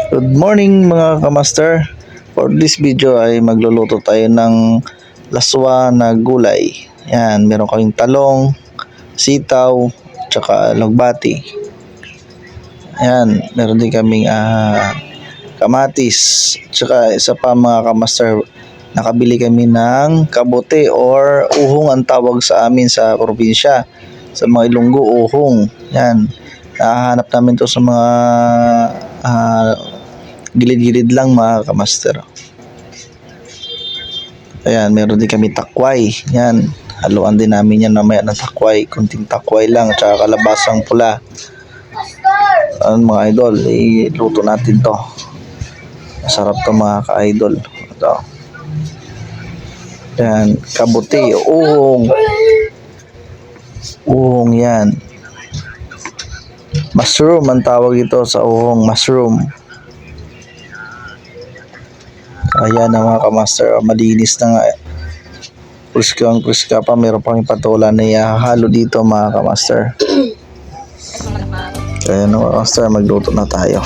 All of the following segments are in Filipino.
Good morning mga kamaster. For this video ay magluluto tayo ng laswa na gulay. Yan, meron kaming talong, sitaw, tsaka lugbati. Yan, meron din kaming kamatis. Tsaka isa pa mga kamaster, nakabili kami ng kabote or uhong ang tawag sa amin sa probinsya. Sa mga Ilonggo, uhong. Yan, nahanap namin to sa mga gilid-gilid lang mga kamaster. Ayan, meron din kami takway. Yan, haluan din namin yan mamaya ng takway. Kunting takway lang, tsaka kalabasang pula. Mga idol, iluto natin to. Masarap to mga ka-idol. Ito. Yan, kabuti, uhong. Uhong yan. Mushroom ang tawag ito sa uhong, mushroom. Ayan na mga kamaster, malinis na nga. Kriska pa, meron pang patola na ihahalo dito mga kamaster. Ayan na mga kamaster, magluto na tayo.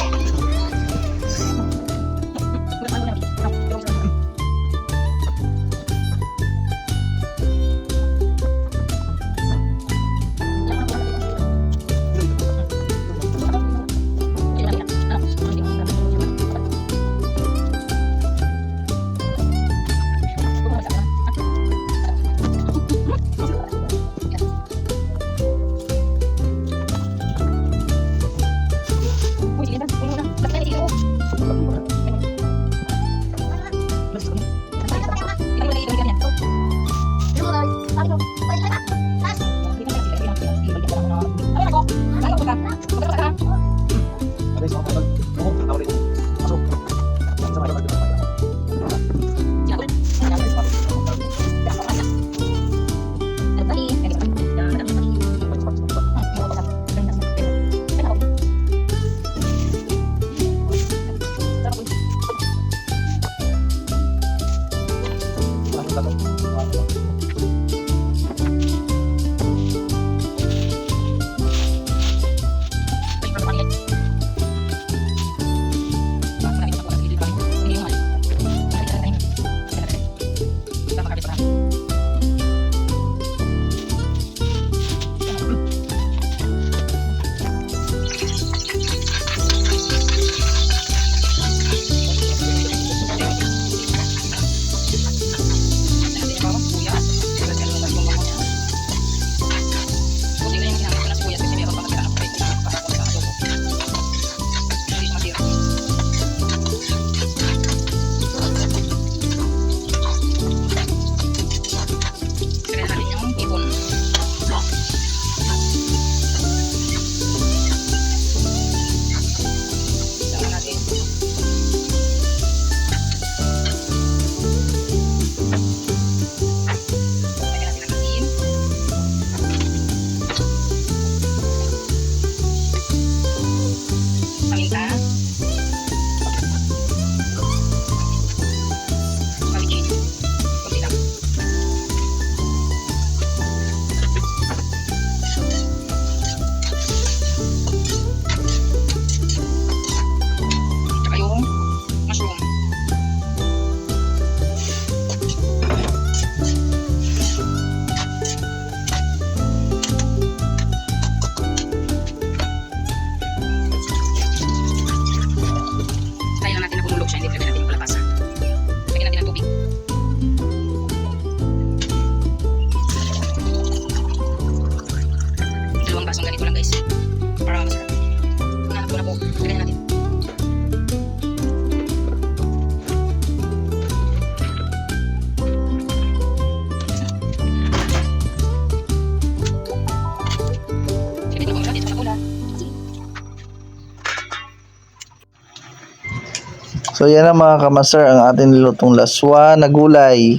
So yan na mga kamaster, ang ating nilutong laswa na gulay.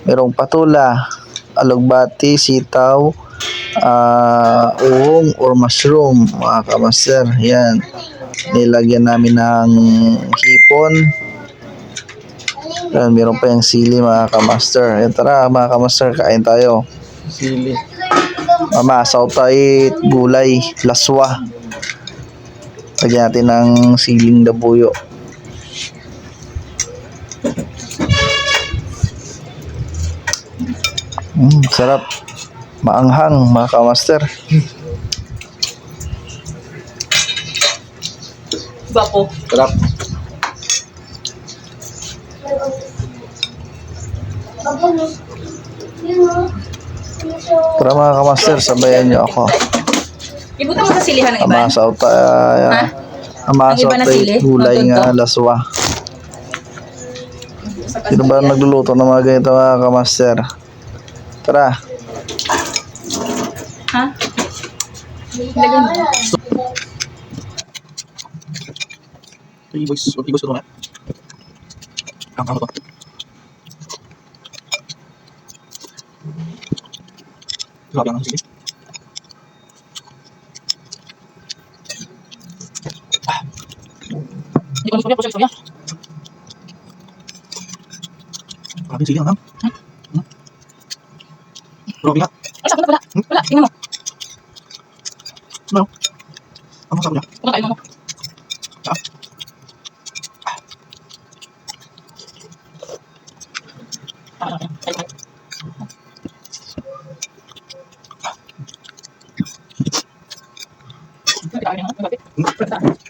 Merong patula, alugbati, sitaw, uhong or mushroom mga kamaster. Yan, nilagyan namin ng hipon. Yan, meron pa yung sili mga kamaster. Yan, tara mga kamaster, kain tayo. Sili. Mamasaw tayo gulay, laswa. Lagyan natin ng siling dabuyo. Sarap. Maanghang, mga kamaster. Gwapo. Sarap. Tara mga kamaster, sabayan niyo ako. Ibutan mo sa silihan ng iba. Amasaw tayo. Ha? Amasaw Ang iba na tayo sili? gulay Magtunto? nga laswa. Sino ba nagluluto ng mga ganito mga kamaster? Tara. Ha? Ilagay mo. Ibos ko naman. Ang ano to? Grabe ang sige. Hindi ko nasuya po siya. Grabe sige ang Grabe nga. Ay, sakot na wala. Wala, tingnan mo. Ano? Ang masarap niya. Kung kain mo. Ah. Kain mo.